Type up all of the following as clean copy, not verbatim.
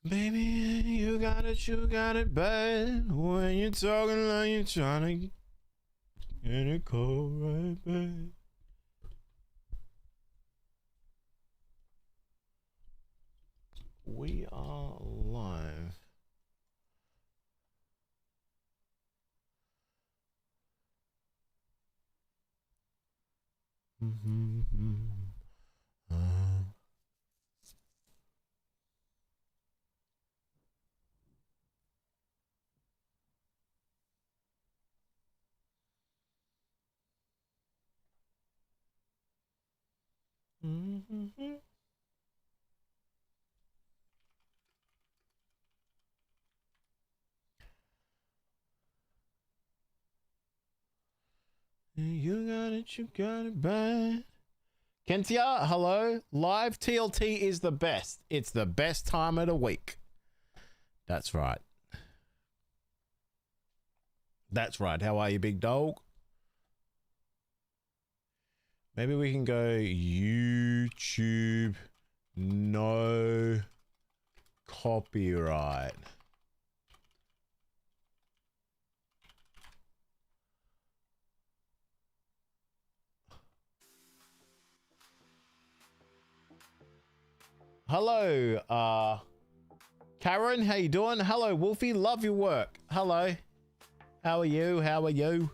Baby, you got it bad. When you're talking like you're trying to get it cold right back. We are live. You got it bad. Kentia, hello. Live TLT is the best. It's the best time of the week. That's right. That's right. How are you, big dog? Maybe we can go YouTube, no copyright. Hello, Karen, how you doing? Hello, Wolfie, love your work. Hello. How are you? How are you?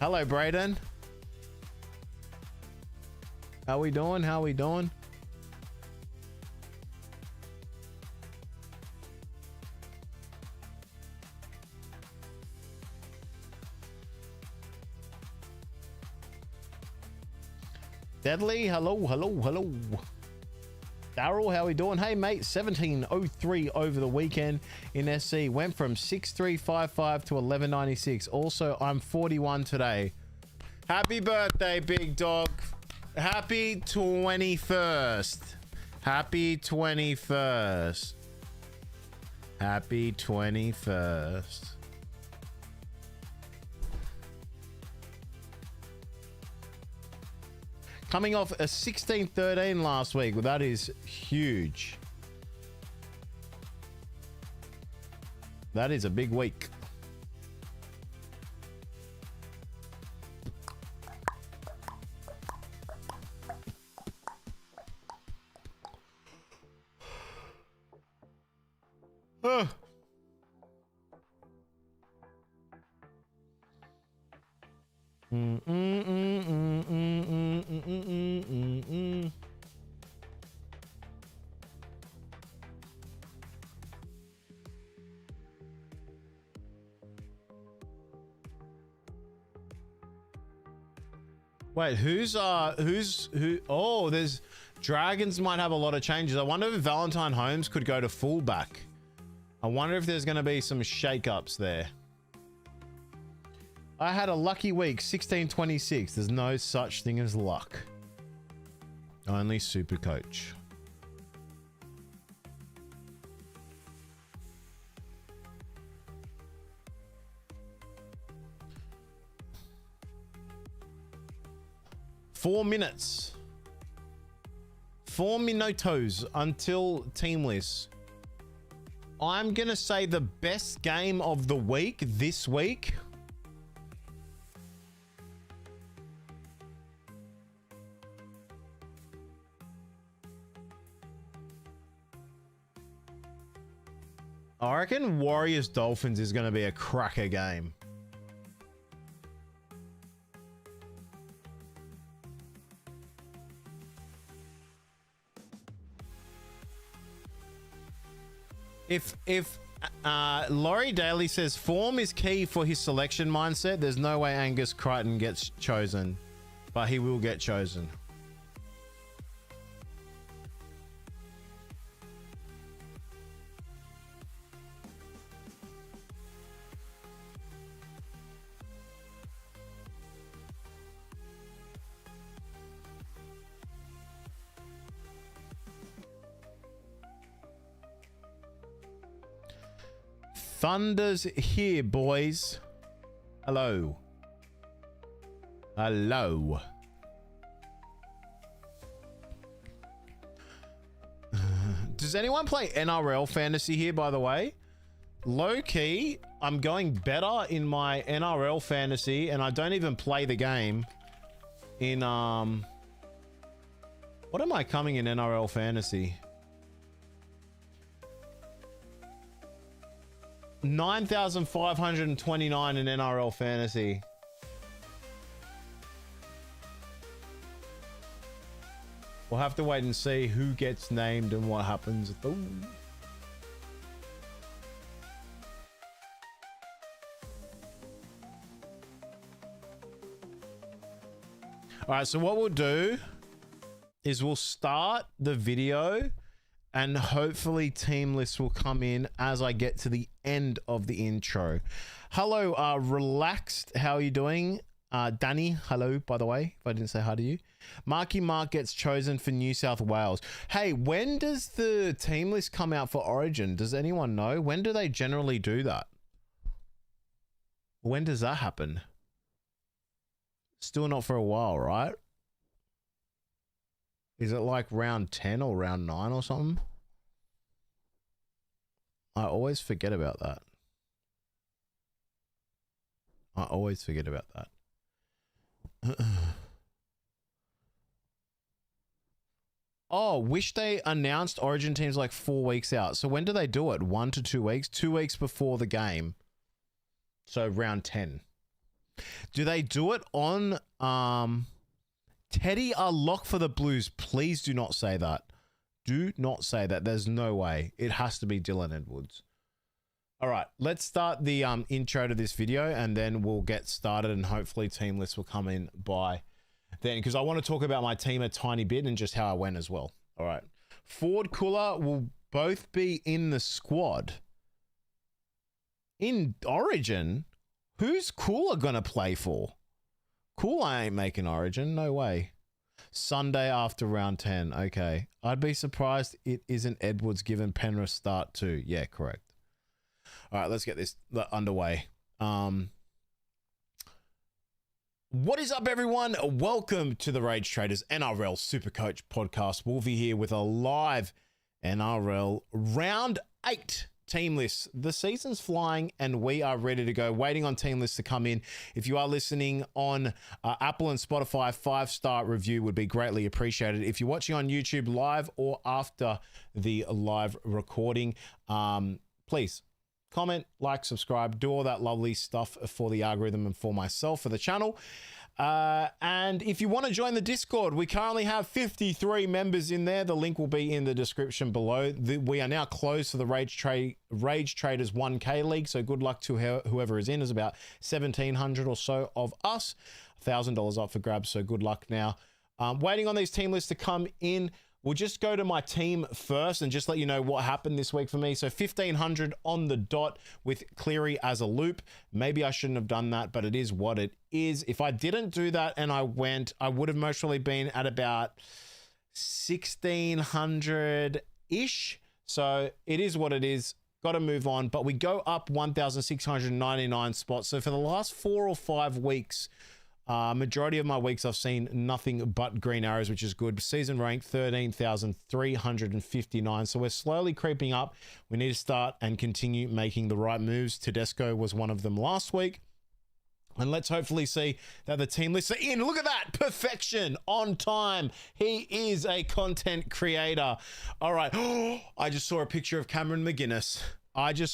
Hello, Brayden. How we doing? How we doing? Deadly, hello, hello, hello. Daryl, how we doing? Hey, mate, 1703 over the weekend in SC. Went from 6355 to 1196. Also, I'm 41 today. Happy birthday, big dog. Happy 21st. Happy 21st. Happy 21st. Coming off a 16-13 last week. Well, that is huge. That is a big week. Wait, who? Oh, there's Dragons might have a lot of changes. I wonder if Valentine Holmes could go to fullback. I wonder if there's going to be some shakeups there. I had a lucky week, 1626. There's no such thing as luck. Only Supercoach. Four minutes. 4 minutos until team list. I'm going to say the best game of the week this week. I reckon Warriors Dolphins is going to be a cracker game. If Laurie Daly says form is key for his selection mindset, there's no way Angus Crichton gets chosen, but he will get chosen. Thunder's here, boys. Hello. Hello. Does anyone play NRL fantasy here, by the way? Low key, I'm going better in my NRL fantasy, and I don't even play the game. In what am I coming in NRL fantasy? 9,529 in NRL fantasy. We'll have to wait and see who gets named and what happens. Ooh. All right, so what we'll do is we'll start the video and hopefully team lists will come in as I get to the end of the intro. Hello, Relaxed. How are you doing? Danny, hello, by the way, if I didn't say hi to you. Marky Mark gets chosen for New South Wales. Hey, when does the team list come out for Origin? Does anyone know? When do they generally do that? When does that happen? Still not for a while, right? Is it like round 10 or round 9 or something? I always forget about that. I always forget about that. Oh, wish they announced Origin teams like 4 weeks out. So when do they do it? 1 to 2 weeks? 2 weeks before the game. So round 10. Do they do it on Teddy are locked for the Blues? Please do not say that. Do not say that. There's no way. It has to be Dylan Edwards. All right, let's start the intro to this video and then we'll get started and hopefully team lists will come in by then because I want to talk about my team a tiny bit and just how I went as well. All right. Ford, Cooler will both be in the squad. In Origin, who's Cooler going to play for? Cooler ain't making Origin. No way. Sunday after round 10. Okay. I'd be surprised it isn't Edwards given Penrith start too. Yeah, correct. All right, let's get this underway. What is up, everyone? Welcome to the Rage Traders NRL Supercoach podcast. Wolfie here with a live NRL round 8 team lists. The season's flying and we are ready to go, waiting on team lists to come in. If you are listening on Apple and Spotify, 5-star review would be greatly appreciated. If you're watching on YouTube live or after the live recording, please comment, like, subscribe, do all that lovely stuff for the algorithm and for myself, for the channel. And if you want to join the Discord, we currently have 53 members in there. The link will be in the description below. We are now closed to the Rage Traders 1K League, so good luck to whoever is in. There's about 1,700 or so of us. $1,000 up for grabs, so good luck now. Waiting on these team lists to come in. We'll just go to my team first and just let you know what happened this week for me. So 1,500 on the dot with Cleary as a loop. Maybe I shouldn't have done that, but it is what it is. If I didn't do that and I would have most probably been at about 1,600-ish. So it is what it is. Got to move on. But we go up 1,699 spots. So for the last 4 or 5 weeks, majority of my weeks I've seen nothing but green arrows, which is good. Season rank 13,359. So we're slowly creeping up. We need to start and continue making the right moves. Tedesco was one of them last week. And let's hopefully see that the team lists are in. Look at that. Perfection. On time. He is a content creator. All right. I just saw a picture of Cameron McGuinness. Jesse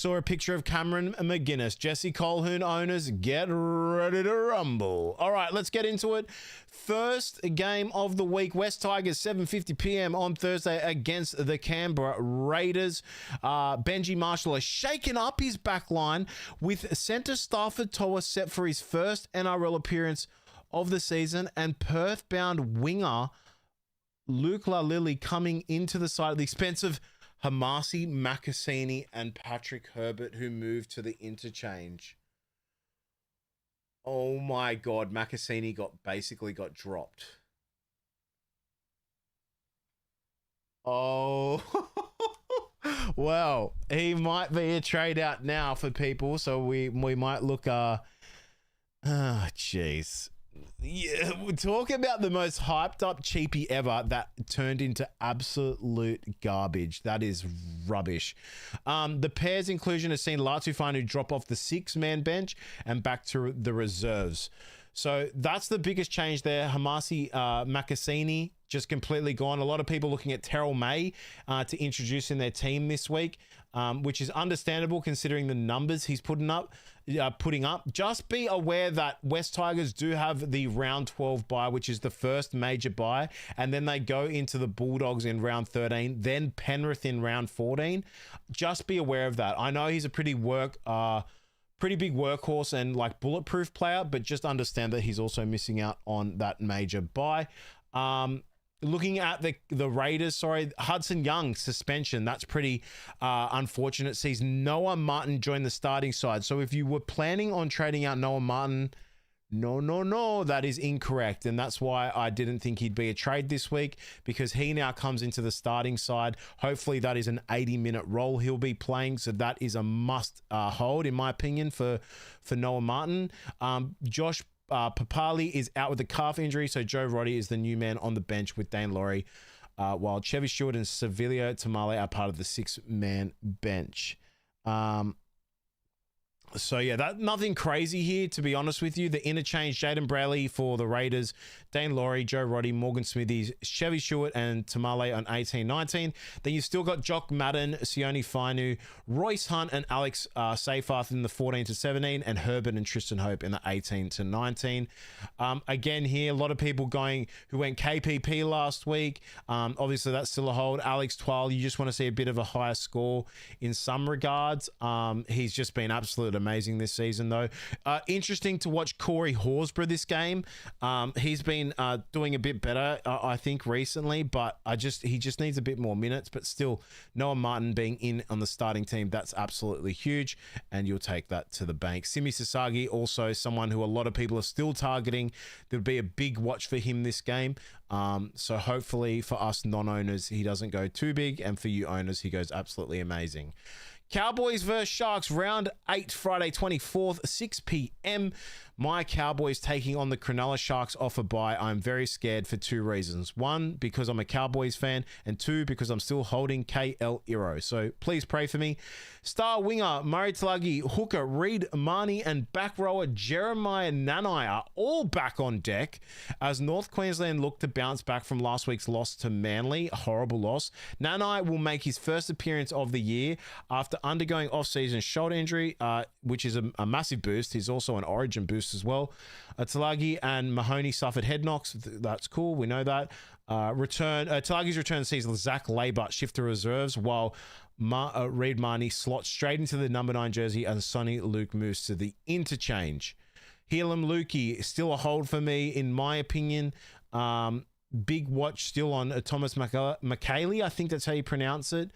Colquhoun owners, get ready to rumble. All right, let's get into it. First game of the week, West Tigers, 7:50 p.m. on Thursday against the Canberra Raiders. Benji Marshall has shaken up his back line with centre Stafford Toa set for his first NRL appearance of the season and Perth-bound winger Luke Lalili coming into the side at the expense of Hamasi, Makasini, and Patrick Herbert, who moved to the interchange. Oh my God, Makasini basically got dropped. Oh, Well, he might be a trade out now for people, so we might look. Jeez. Yeah, we're talking about the most hyped up cheapie ever that turned into absolute garbage. That is rubbish. The pairs inclusion has seen Latu Fanu drop off the 6-man bench and back to the reserves. So that's the biggest change there. Hamasi Makasini just completely gone. A lot of people looking at Terrell May to introduce in their team this week, which is understandable considering the numbers he's putting up. Just be aware that West Tigers do have the round 12 bye, which is the first major bye, and then they go into the Bulldogs in round 13, then Penrith in round 14. Just be aware of that. I know he's a pretty big workhorse and like bulletproof player, but just understand that he's also missing out on that major bye. Looking at the Raiders, Hudson Young suspension. That's pretty unfortunate. Sees Noah Martin join the starting side. So if you were planning on trading out Noah Martin, no, that is incorrect. And that's why I didn't think he'd be a trade this week, because he now comes into the starting side. Hopefully that is an 80-minute role he'll be playing. So that is a must hold, in my opinion, for Noah Martin. Josh Papali is out with a calf injury, so Joe Roddy is the new man on the bench with Dane Laurie, while Chevy Stewart and Sevilio Tamale are part of the 6-man bench. So yeah, nothing crazy here, to be honest with you. The interchange: Jaden Braley for the Raiders, Dane Laurie, Joe Roddy, Morgan Smithies, Chevy Stewart, and Tamale on 18-19. Then you've still got Jock Madden, Sione Fainu, Royce Hunt, and Alex Seyfarth in the 14-17, and Herbert and Tristan Hope in the 18-19. Again here, a lot of people who went KPP last week. Obviously that's still a hold. Alex Twal, you just want to see a bit of a higher score in some regards. He's just been absolute amazing this season, though. Interesting to watch Corey Horsburgh this game. He's been doing a bit better, I think, recently, but he just needs a bit more minutes. But still, Noah Martin being in on the starting team, that's absolutely huge, and you'll take that to the bank. Simi Sasagi, also someone who a lot of people are still targeting. There'll be a big watch for him this game. So hopefully for us non-owners, he doesn't go too big, and for you owners, he goes absolutely amazing. Cowboys versus Sharks, round 8, Friday 24th, 6 p.m. My Cowboys taking on the Cronulla Sharks off a bye. I'm very scared for 2 reasons. 1, because I'm a Cowboys fan, and 2, because I'm still holding KL Iro. So please pray for me. Star winger Murray Talagi, hooker Reid Marnie, and back rower Jeremiah Nanai are all back on deck as North Queensland look to bounce back from last week's loss to Manly. A horrible loss. Nanai will make his first appearance of the year after undergoing off-season shoulder injury, which is a massive boost. He's also an Origin boost as well. Talagi and Mahoney suffered head knocks. That's cool. We know that. Talagi's return sees Zach Laybut shift to reserves, while Reid Marnie slots straight into the number 9 jersey, and Sonny Luke moves to the interchange. Helam Lukey, still a hold for me, in my opinion. Big watch still on Thomas McKaylee. I think that's how you pronounce it.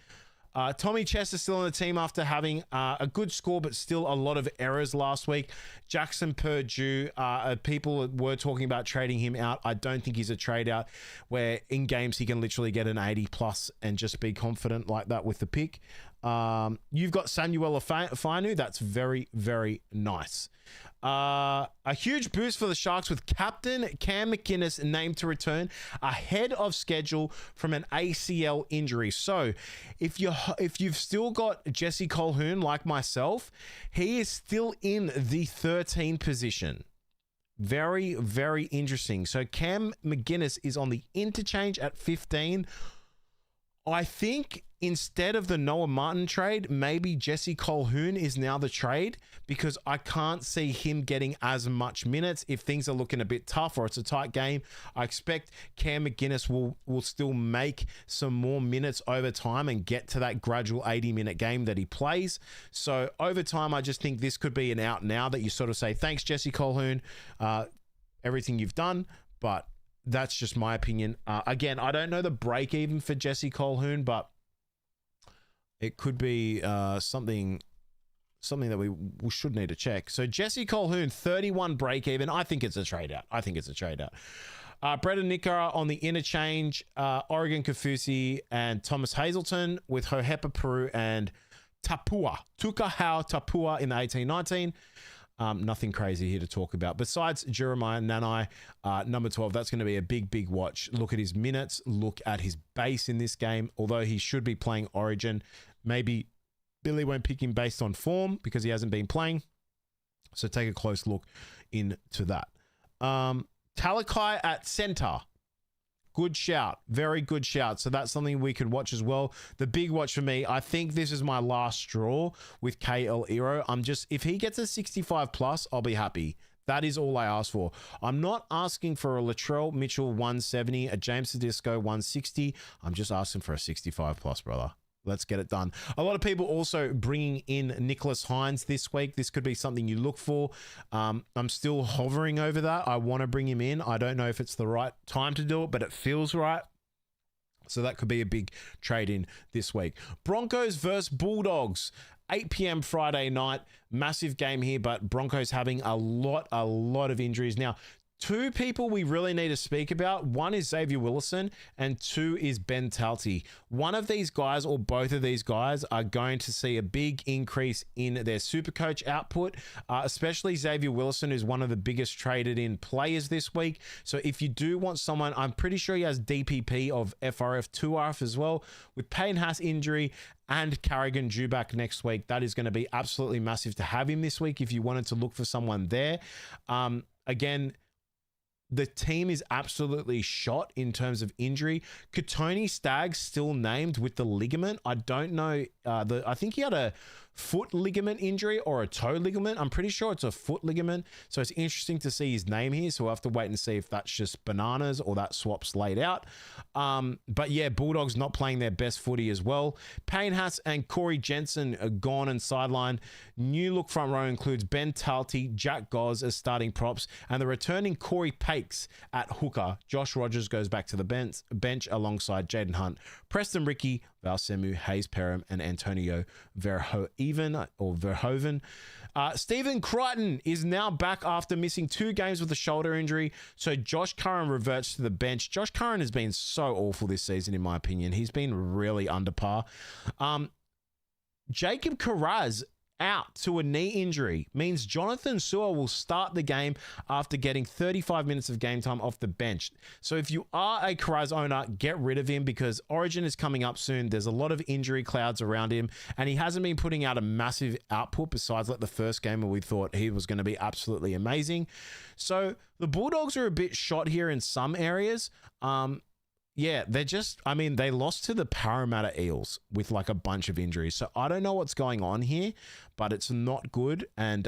Tommy Chester still on the team after having a good score, but still a lot of errors last week. Jackson Purdue, people were talking about trading him out. I don't think he's a trade out, where in games he can literally get an 80 plus and just be confident like that with the pick. You've got Samuel Fainu. That's very, very nice. A huge boost for the Sharks with captain Cam McInnes named to return ahead of schedule from an ACL injury. So if you've still got Jesse Colquhoun like myself, he is still in the 13 position. Very, very interesting. So Cam McInnes is on the interchange at 15. I think instead of the Noah Martin trade, maybe Jesse Colquhoun is now the trade, because I can't see him getting as much minutes. If things are looking a bit tough or it's a tight game, I expect Cam McInnes will still make some more minutes over time and get to that gradual 80-minute game that he plays. So over time, I just think this could be an out now that you sort of say, thanks, Jesse Colquhoun, everything you've done, but that's just my opinion. Again, I don't know the break even for Jesse Colquhoun, but it could be something that we should need to check. So Jesse Colquhoun, 31 break even. I think it's a trade out. Brendan Nickara on the interchange, Oregon Kafusi and Thomas Hazelton with Hohepa Peru and Tukahau Tapua in the 18-19. Nothing crazy here to talk about. Besides Jeremiah Nanai, number 12, that's going to be a big watch. Look at his minutes. Look at his base in this game. Although he should be playing Origin, maybe Billy won't pick him based on form because he hasn't been playing. So take a close look into that. Talakai at center. Good shout. Very good shout. So that's something we could watch as well. The big watch for me, I think this is my last straw with KL Ero. If he gets a 65 plus, I'll be happy. That is all I ask for. I'm not asking for a Latrell Mitchell 170, a James Tedesco 160. I'm just asking for a 65 plus, brother. Let's get it done. A lot of people also bringing in Nicholas Hines this week. This could be something you look for. I'm still hovering over that. I want to bring him in. I don't know if it's the right time to do it, but it feels right. So that could be a big trade in this week. Broncos versus Bulldogs. 8 p.m. Friday night. Massive game here, but Broncos having a lot of injuries. Now, two people we really need to speak about. One is Xavier Willison and two is Ben Talty. One of these guys or both of these guys are going to see a big increase in their Supercoach output, especially Xavier Willison, who's one of the biggest traded in players this week. So if you do want someone, I'm pretty sure he has DPP of FRF 2RF as well. With Payne Haas injury and Carrigan due back next week, that is going to be absolutely massive to have him this week if you wanted to look for someone there. Again, the team is absolutely shot in terms of injury. Katoni Staggs still named with the ligament. I don't know. I think he had a foot ligament injury or a toe ligament. I'm pretty sure it's a foot ligament. So it's interesting to see his name here. So we'll have to wait and see if that's just bananas or that swap's laid out. But yeah, Bulldogs not playing their best footy as well. Payne Haas and Corey Jensen are gone and sidelined. New look front row includes Ben Talty, Jack Goz as starting props, and the returning Corey Pakes at hooker. Josh Rogers goes back to the bench alongside Jaden Hunt, Preston Ricky, Val Semu, Hayes Perham, and Antonio Verhoeven. Stephen Crichton is now back after missing 2 games with a shoulder injury. So Josh Curran reverts to the bench. Josh Curran has been so awful this season, in my opinion. He's been really under par. Jacob Carraz out to a knee injury means Jonathan Sewer will start the game after getting 35 minutes of game time off the bench. So if you are a Carraz owner, get rid of him because Origin is coming up soon. There's a lot of injury clouds around him and he hasn't been putting out a massive output besides like the first game where we thought he was going to be absolutely amazing. So the Bulldogs are a bit shot here in some areas. Yeah, they lost to the Parramatta Eels with like a bunch of injuries. So I don't know what's going on here, but it's not good. And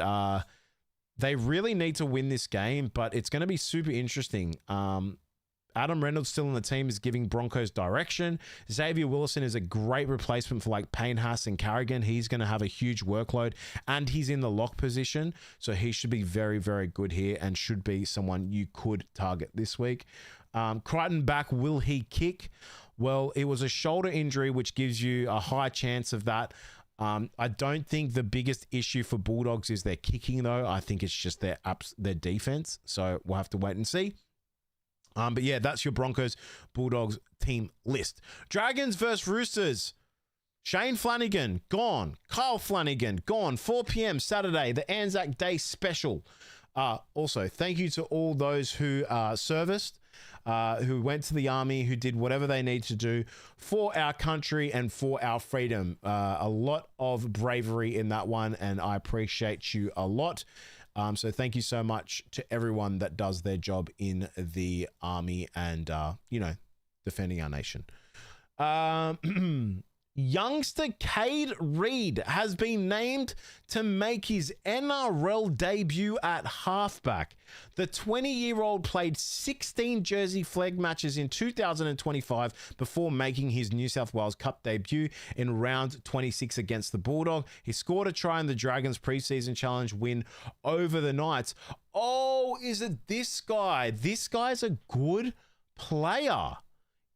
they really need to win this game, but it's going to be super interesting. Adam Reynolds still on the team is giving Broncos direction. Xavier Willison is a great replacement for like Payne Haas and Carrigan. He's going to have a huge workload and he's in the lock position. So he should be very, very good here and should be someone you could target this week. Crichton back, will he kick? Well, it was a shoulder injury, which gives you a high chance of that. I don't think the biggest issue for Bulldogs is their kicking, though. I think it's just their defense. So we'll have to wait and see. But yeah, that's your Broncos Bulldogs team list. Dragons versus Roosters. Shane Flanagan, gone. Kyle Flanagan, gone. 4 p.m. Saturday, the Anzac Day special. Also, thank you to all those who serviced, who went to the army, who did whatever they need to do for our country and for our freedom. A lot of bravery in that one, and I appreciate you a lot. So thank you so much to everyone that does their job in the army and, defending our nation. Youngster Cade Reed has been named to make his NRL debut at halfback. The 20-year-old played 16 jersey flag matches in 2025 before making his New South Wales Cup debut in round 26 against the Bulldog. He scored a try in the Dragons preseason challenge win over the Knights. Oh, is it this guy? This guy's a good player.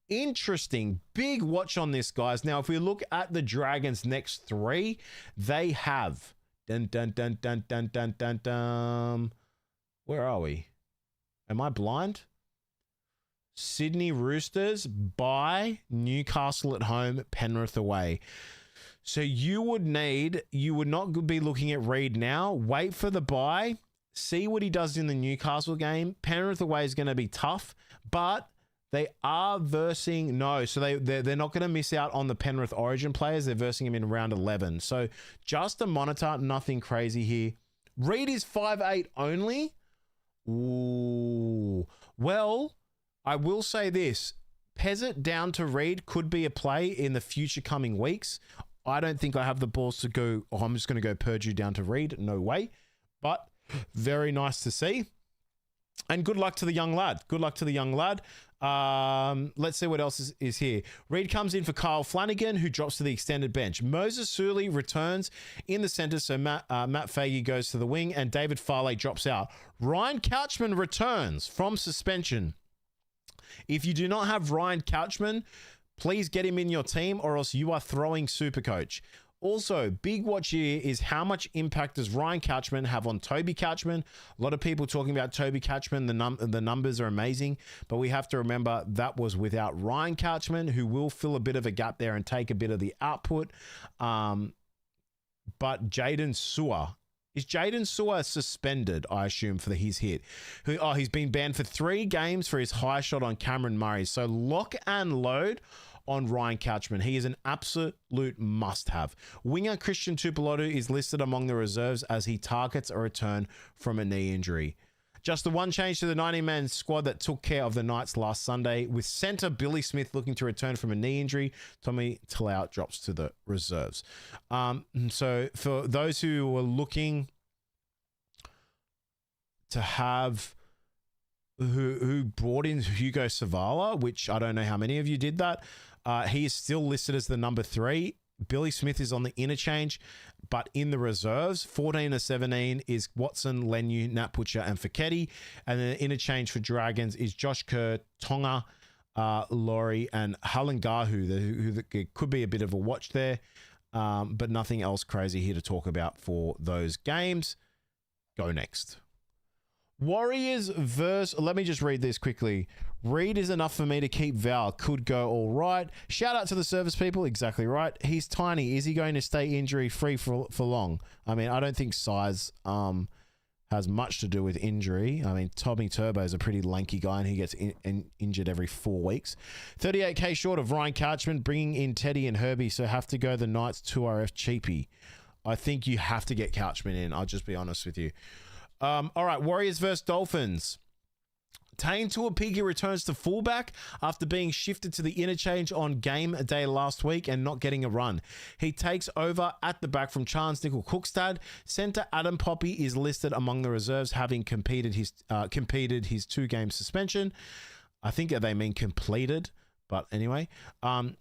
Interesting. Big watch on this, guys. Now, if we look at the Dragons' next 3, they have... Dun, dun, dun, dun, dun, dun, dun, dun. Where are we? Am I blind? Sydney Roosters, bye. Newcastle at home, Penrith away. So you would not be looking at Reid now. Wait for the bye. See what he does in the Newcastle game. Penrith away is going to be tough, but they are versing so they're not going to miss out on the Penrith Origin players. They're versing him in round 11. So just a monitor, nothing crazy here. Reid is 5'8" only. Ooh. Well, I will say this. Pezzett down to Reid could be a play in the future coming weeks. I don't think I have the balls to go, I'm just going to go Purdue down to Reid. No way. But very nice to see. And good luck to the young lad. Good luck to the young lad. Let's see what else is here. Reid comes in for Kyle Flanagan, who drops to the extended bench. Moses Suli returns in the center, so Matt Faggy goes to the wing, and David Farley drops out. Ryan Couchman returns from suspension. If you do not have Ryan Couchman, please get him in your team, or else you are throwing Supercoach. Also, big watch here is how much impact does Ryan Couchman have on Toby Couchman? A lot of people talking about Toby Couchman. The numbers are amazing, but we have to remember that was without Ryan Couchman, who will fill a bit of a gap there and take a bit of the output. But Jaden Sewer. Is Jaden Sewer suspended, I assume, for his hit? He's been banned for 3 games for his high shot on Cameron Murray. So lock and load on Ryan Couchman. He is an absolute must-have. Winger Christian Tuipulotu is listed among the reserves as he targets a return from a knee injury. Just the one change to the 90-man squad that took care of the Knights last Sunday, with centre Billy Smith looking to return from a knee injury. Tommy Talau drops to the reserves. So for those who were looking to have who brought in Hugo Savala, which I don't know how many of you did that. He is still listed as the number 3. Billy Smith is on the interchange, but in the reserves, 14 to 17 is Watson, Lenu, Nat Butcher, and Feketi. And then the interchange for Dragons is Josh Kerr, Tonga, Laurie, and Halangahu, who could be a bit of a watch there, but nothing else crazy here to talk about for those games. Go next. Warriors versus, let me just read this quickly. Reid is enough for me to keep Val. Could go all right. Shout out to the service people. Exactly right. He's tiny. Is he going to stay injury free for long? I mean, I don't think size has much to do with injury. I mean, Tommy Turbo is a pretty lanky guy and he gets injured every 4 weeks. 38K short of Ryan Couchman, bringing in Teddy and Herbie, so have to go the Knights 2RF cheapie. I think you have to get Couchman in. I'll just be honest with you. All right, Warriors versus Dolphins. Tane Tuapiki returns to fullback after being shifted to the interchange on game day last week and not getting a run. He takes over at the back from Charles Nickel-Cookstad. Centre Adam Poppy is listed among the reserves, having completed his 2-game suspension. I think they mean completed. But anyway,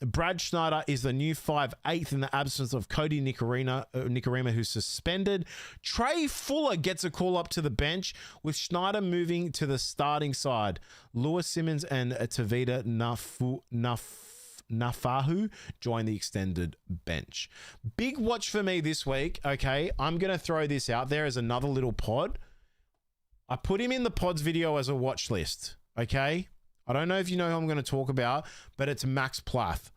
Brad Schneider is the new 5'8" in the absence of Cody Nikorima, who's suspended. Trey Fuller gets a call up to the bench, with Schneider moving to the starting side. Lewis Simmons and Tavita Nafahu join the extended bench. Big watch for me this week. Okay, I'm going to throw this out there as another little pod. I put him in the pods video as a watch list. Okay. I don't know if you know who I'm going to talk about, but it's Max Plath.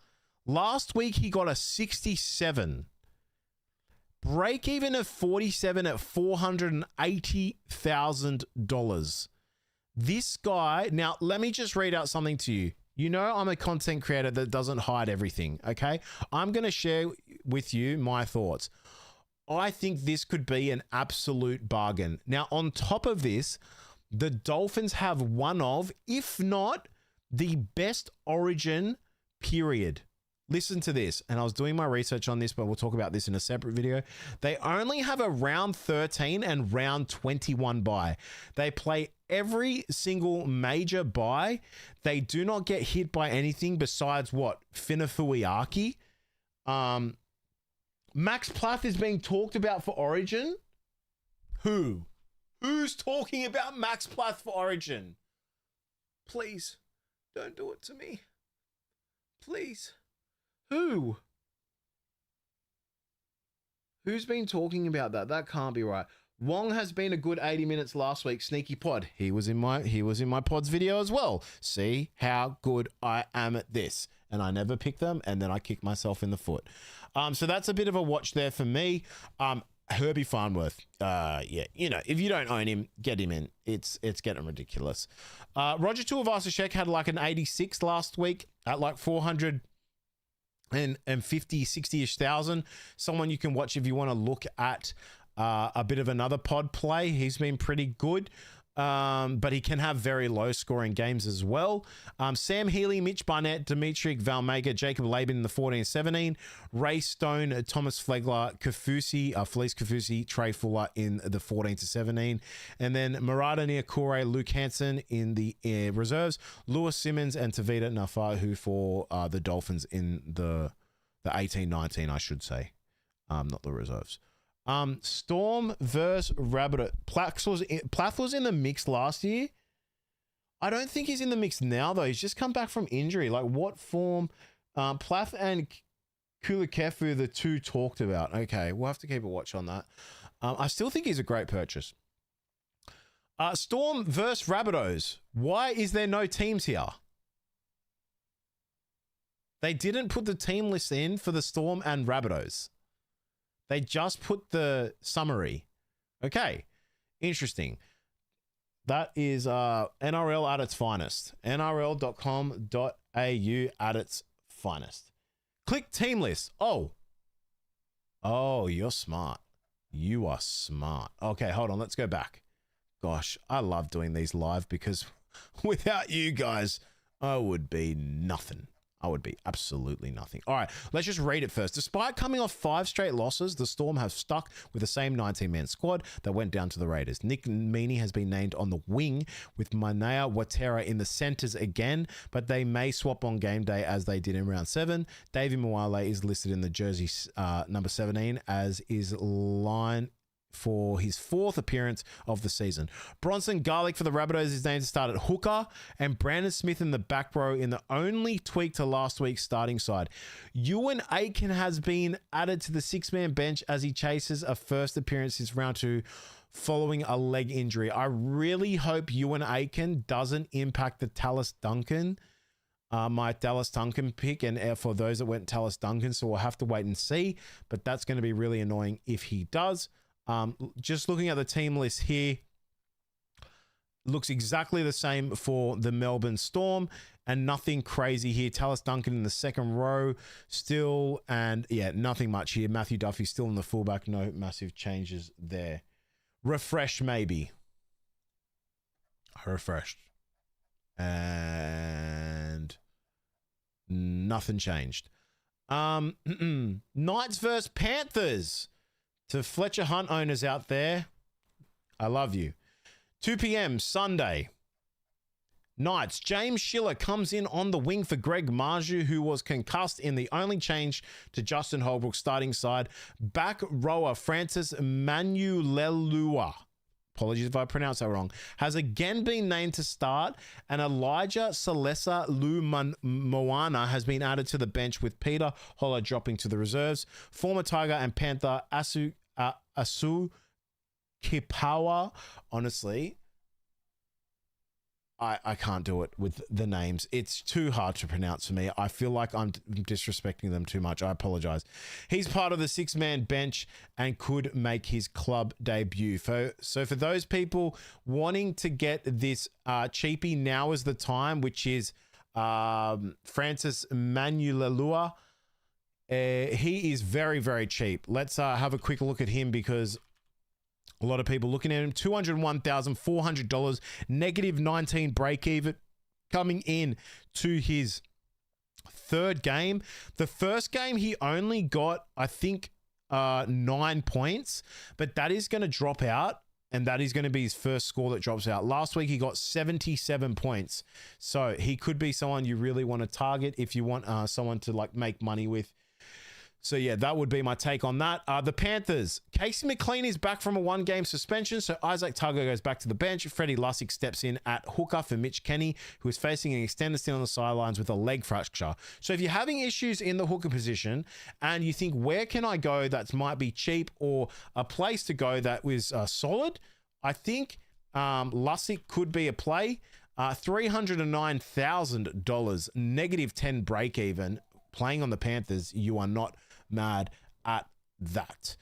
Last week, he got a 67. Break even of 47 at $480,000. This guy, now let me just read out something to you. You know, I'm a content creator that doesn't hide everything, okay? I'm going to share with you my thoughts. I think this could be an absolute bargain. Now, on top of this, the Dolphins have one of, if not the best origin period. Listen to this. And I was doing my research on this, but we'll talk about this in a separate video. They only have a round 13 and round 21 bye. They play every single major bye. They do not get hit by anything besides what? Finafuiaki. Max Plath is being talked about for origin. Who? Who's talking about Max Plath for origin? Please, don't do it to me. Please. Who? Who's been talking about that? That can't be right. Wong has been a good 80 minutes last week. Sneaky pod. He was in my pod's video as well. See how good I am at this. And I never pick them, and then I kick myself in the foot. So that's a bit of a watch there for me. Herbie Farnworth. Yeah, you know, if you don't own him, get him in. It's getting ridiculous. Roger Tuivasa-Sheck had like an 86 last week at like 450, 60-ish thousand. Someone you can watch if you want to look at a bit of another pod play. He's been pretty good. But he can have very low scoring games as well. Sam Healy, Mitch Barnett, Dimitri Valmega, Jacob Laban in the 14-17, Ray Stone, Thomas Flegler, Felice Kafusi, Trey Fuller in the 14-17, and then Murata Niakure, Luke Hansen in the reserves, Lewis Simmons and Tavita Nafahu for the Dolphins in the 18-19, I should say, not the reserves. Storm versus Rabbit. Plath was in the mix last year. I don't think he's in the mix now though. He's just come back from injury. Like what form? Plath and Kulakefu, the two talked about. Okay, we'll have to keep a watch on that. I still think he's a great purchase. Storm versus Rabbitohs. Why is there no teams here? They didn't put the team list in for the Storm and Rabbitohs. They just put the summary. Okay. Interesting. That is NRL at its finest. NRL.com.au at its finest. Click team list. Oh, you're smart. You are smart. Okay, hold on. Let's go back. Gosh, I love doing these live because without you guys, I would be nothing. I would be absolutely nothing. All right, let's just read it first. Despite coming off 5 straight losses, the Storm have stuck with the same 19-man squad that went down to the Raiders. Nick Meaney has been named on the wing with Manea Watera in the centers again, but they may swap on game day as they did in round 7. Davey Mwale is listed in the jersey number 17, as is line for his 4th appearance of the season. Bronson Garlick for the Rabbitohs is named to start at hooker, and Brandon Smith in the back row in the only tweak to last week's starting side. Ewan Aitken has been added to the 6-man bench as he chases a first appearance since round 2 following a leg injury. I really hope Ewan Aitken doesn't impact the Tallis Duncan, my Dallas Duncan pick, and for those that went Tallis Duncan, so we'll have to wait and see, but that's going to be really annoying if he does. Just looking at the team list here, looks exactly the same for the Melbourne Storm and nothing crazy here. Tallis Duncan in the second row still, and yeah, nothing much here. Matthew Duffy still in the fullback. No massive changes there. Refreshed maybe. Refreshed. And nothing changed. Knights versus Panthers. To Fletcher Hunt owners out there, I love you. 2 p.m. Sunday. Knights. James Schiller comes in on the wing for Greg Marju, who was concussed in the only change to Justin Holbrook's starting side. Back rower Francis Manulelua, apologies if I pronounce that wrong, has again been named to start, and Elijah Salesa Moana has been added to the bench, with Peter Holler dropping to the reserves. Former Tiger and Panther Asu Kipawa. Honestly, I can't do it with the names. It's too hard to pronounce for me. I feel like I'm disrespecting them too much. I apologize. He's part of the 6-man bench and could make his club debut. So for those people wanting to get this cheapie, now is the time, which is Francis Manulelua. He is very, very cheap. Let's have a quick look at him, because a lot of people looking at him. $201,400, negative 19 break even, coming in to his 3rd game. The first game he only got, I think, 9 points, but that is going to drop out, and that is going to be his first score that drops out. Last week he got 77 points, so he could be someone you really want to target if you want someone to like make money with. So, yeah, that would be my take on that. The Panthers. Casey McLean is back from a one-game suspension, so Isaac Tago goes back to the bench. Freddie Lussick steps in at hooker for Mitch Kenny, who is facing an extended stint on the sidelines with a leg fracture. So if you're having issues in the hooker position and you think, where can I go that might be cheap or a place to go that was solid, I think Lussick could be a play. $309,000, negative 10 break even. Playing on the Panthers, you are not mad at that.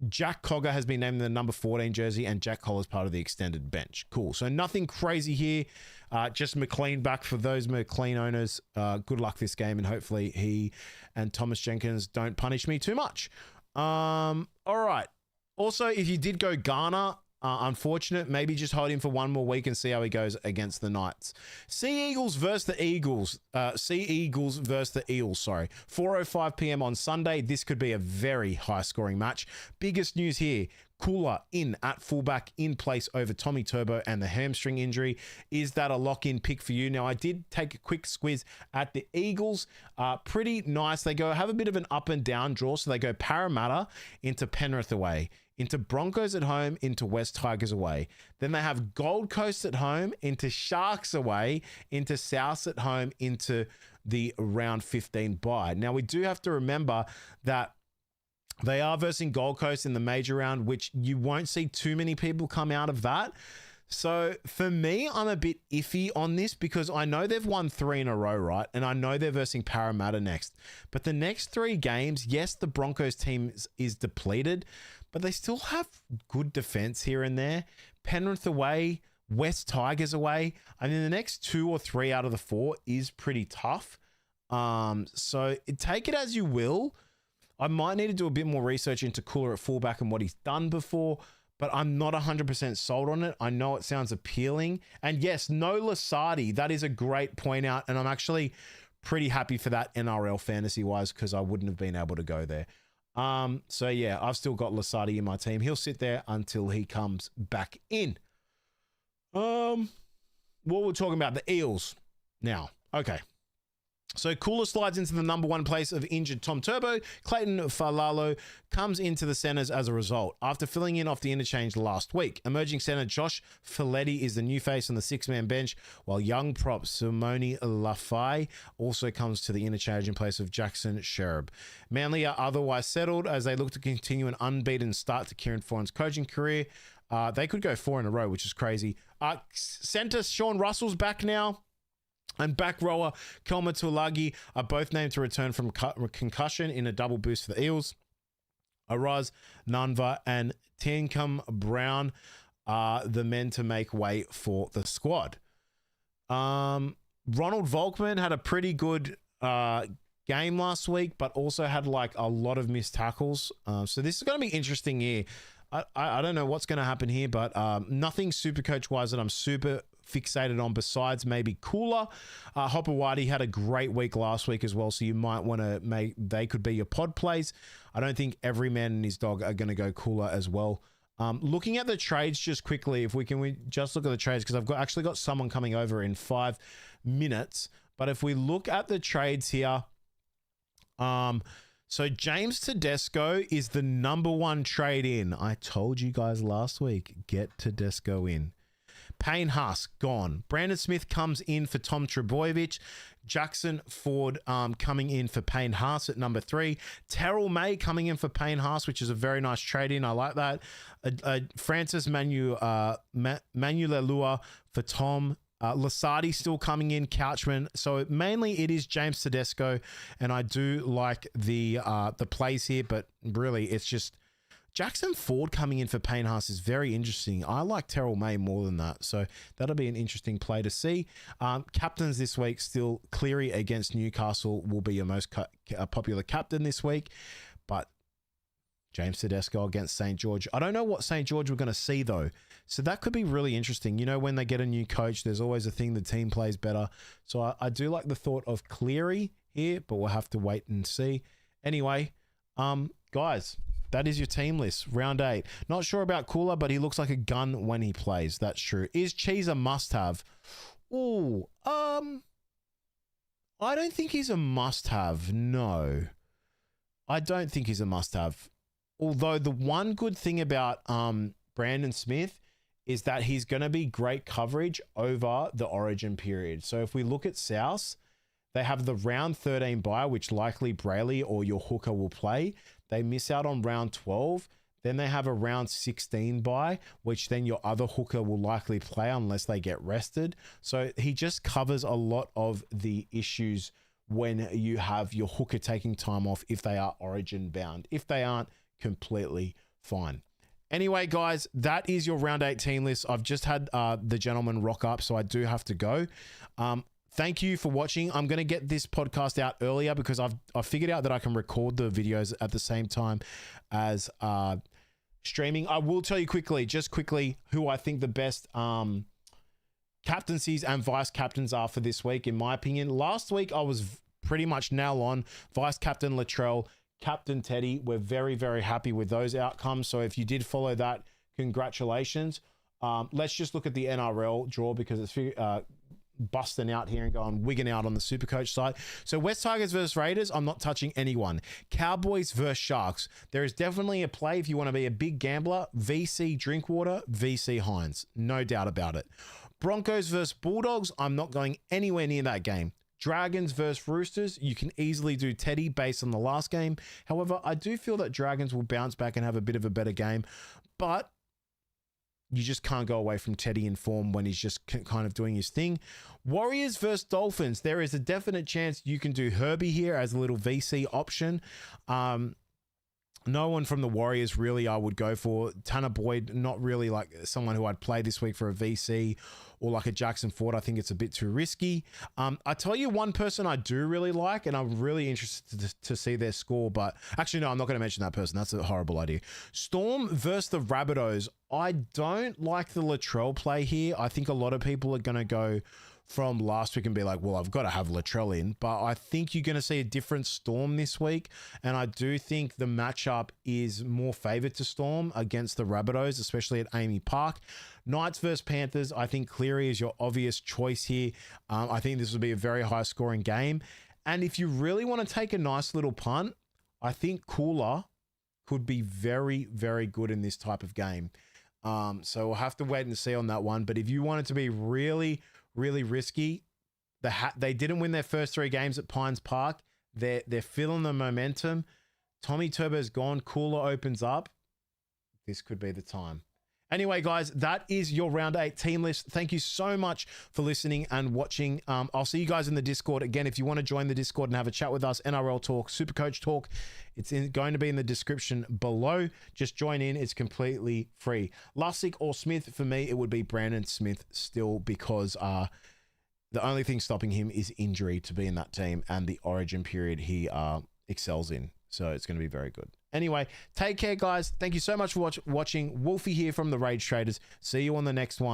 Jack Cogger has been named the number 14 jersey, and Jack Collar's part of the extended bench. Cool. So nothing crazy here. Just McLean back for those McLean owners. Good luck this game, and hopefully he and Thomas Jenkins don't punish me too much. All right. Also, if you did go Garner, unfortunate, maybe just hold him for one more week and see how he goes against the Knights. Sea Eagles versus the Eagles. Sea Eagles versus the Eels, sorry. 4:05 p.m. on Sunday. This could be a very high-scoring match. Biggest news here, Cooler in at fullback in place over Tommy Turbo and the hamstring injury. Is that a lock-in pick for you? Now, I did take a quick squiz at the Eagles. Pretty nice. They have a bit of an up and down draw. So they go Parramatta into Penrith away, into Broncos at home, into West Tigers away. Then they have Gold Coast at home, into Sharks away, into South at home, into the round 15 bye. Now, we do have to remember that they are versing Gold Coast in the major round, which you won't see too many people come out of that. So for me, I'm a bit iffy on this because I know they've won 3 in a row, right? And I know they're versing Parramatta next. But the next 3 games, yes, the Broncos team is depleted, but they still have good defense here and there. Penrith away, West Tigers away. I mean, the next 2 or 3 out of the 4 is pretty tough. So take it as you will. I might need to do a bit more research into Cooler at fullback and what he's done before, but I'm not 100% sold on it. I know it sounds appealing. And yes, no Lasardi. That is a great point out. And I'm actually pretty happy for that NRL fantasy-wise because I wouldn't have been able to go there. So yeah, I've still got Lasardi in my team. He'll sit there until he comes back in. What we're talking about, the Eels now. Okay. So Cooler slides into the number 1 place of injured Tom Turbo. Clayton Falalo comes into the centers as a result after filling in off the interchange last week. Emerging center Josh Filetti is the new face on the 6-man bench, while young prop Simone Lafai also comes to the interchange in place of Jackson Sherb. Manly are otherwise settled as they look to continue an unbeaten start to Kieran Foran's coaching career. They could go 4 in a row, which is crazy. Center Sean Russell's back now. And back rower Kelma Tulagi are both named to return from concussion in a double boost for the Eels. Araz Nanva and Tiancum Brown are the men to make way for the squad. Ronald Volkman had a pretty good game last week, but also had like a lot of missed tackles. So this is going to be interesting here. I don't know what's going to happen here, but nothing Supercoach wise that I'm super fixated on besides maybe Cooler. Hopper Whitey had a great week last week as well, so you might want to they could be your pod plays. I don't think every man and his dog are going to go Cooler as well. Looking at the trades just quickly, if we just look at the trades, because I've actually got someone coming over in 5 minutes. But if we look at the trades here, so James Tedesco is the number 1 trade in. I told you guys last week, get Tedesco in. Payne Haas, gone. Brandon Smith comes in for Tom Trebojevic. Jackson Ford coming in for Payne Haas at number 3. Terrell May coming in for Payne Haas, which is a very nice trade-in. I like that. Francis Manulelua for Tom. Lasardi still coming in, Couchman. So mainly it is James Tedesco, and I do like the plays here, but really it's just Jackson Ford coming in for Payne Haas is very interesting. I like Terrell May more than that. So that'll be an interesting play to see. Captains this week, still Cleary against Newcastle will be your most popular captain this week. But James Tedesco against St. George. I don't know what St. George we're going to see, though. So that could be really interesting. You know, when they get a new coach, there's always a thing the team plays better. So I do like the thought of Cleary here, but we'll have to wait and see. Anyway, guys, that is your team list. Round 8. Not sure about Cooler, but he looks like a gun when he plays. That's true. Is Cheese a must-have? Ooh, I don't think he's a must-have. No, I don't think he's a must-have. Although the one good thing about Brandon Smith is that he's going to be great coverage over the origin period. So if we look at South, they have the round 13 bye, which likely Brayley or your hooker will play. They miss out on round 12. Then they have a round 16 bye, which then your other hooker will likely play unless they get rested. So he just covers a lot of the issues when you have your hooker taking time off if they are origin bound. If they aren't, completely fine. Anyway, guys, that is your round 18 list. I've just had the gentleman rock up, so I do have to go. Thank you for watching. I'm going to get this podcast out earlier because I've figured out that I can record the videos at the same time as streaming. I will tell you quickly, who I think the best captaincies and vice captains are for this week, in my opinion. Last week, I was pretty much nail on. Vice captain Latrell, captain Teddy. We're very, very happy with those outcomes. So if you did follow that, congratulations. Let's just look at the NRL draw because it's busting out here and going wigging out on the Supercoach side. So West Tigers versus Raiders, I'm not touching anyone. Cowboys versus Sharks. There is definitely a play if you want to be a big gambler. VC Drinkwater, VC Hines. No doubt about it. Broncos versus Bulldogs, I'm not going anywhere near that game. Dragons versus Roosters, you can easily do Teddy based on the last game. However, I do feel that Dragons will bounce back and have a bit of a better game, but you just can't go away from Teddy in form when he's just kind of doing his thing. Warriors versus Dolphins. There is a definite chance you can do Herbie here as a little VC option. No one from the Warriors really I would go for. Tanner Boyd, not really like someone who I'd play this week for a VC, or like a Jackson Ford. I think it's a bit too risky. I tell you one person I do really like, and I'm really interested to see their score, but actually, no, I'm not going to mention that person. That's a horrible idea. Storm versus the Rabbitohs. I don't like the Latrell play here. I think a lot of people are going to go from last week and be like, well, I've got to have Latrell in, but I think you're going to see a different Storm this week. And I do think the matchup is more favored to Storm against the Rabbitohs, especially at Amy Park. Knights versus Panthers. I think Cleary is your obvious choice here. I think this will be a very high scoring game. And if you really want to take a nice little punt, I think Cooler could be very, very good in this type of game. So we'll have to wait and see on that one. But if you want it to be really, really risky, they didn't win their first 3 games at Pines Park. They're feeling the momentum. Tommy Turbo's gone. Cooler opens up. This could be the time. Anyway, guys, that is your round 8 team list. Thank you so much for listening and watching. I'll see you guys in the Discord. Again, if you want to join the Discord and have a chat with us, NRL Talk, Supercoach Talk, it's going to be in the description below. Just join in. It's completely free. Lussick or Smith, for me, it would be Brandon Smith still, because the only thing stopping him is injury to be in that team and the origin period he excels in. So it's going to be very good. Anyway, take care, guys. Thank you so much for watching. Wolfie here from the Rage Traders. See you on the next one.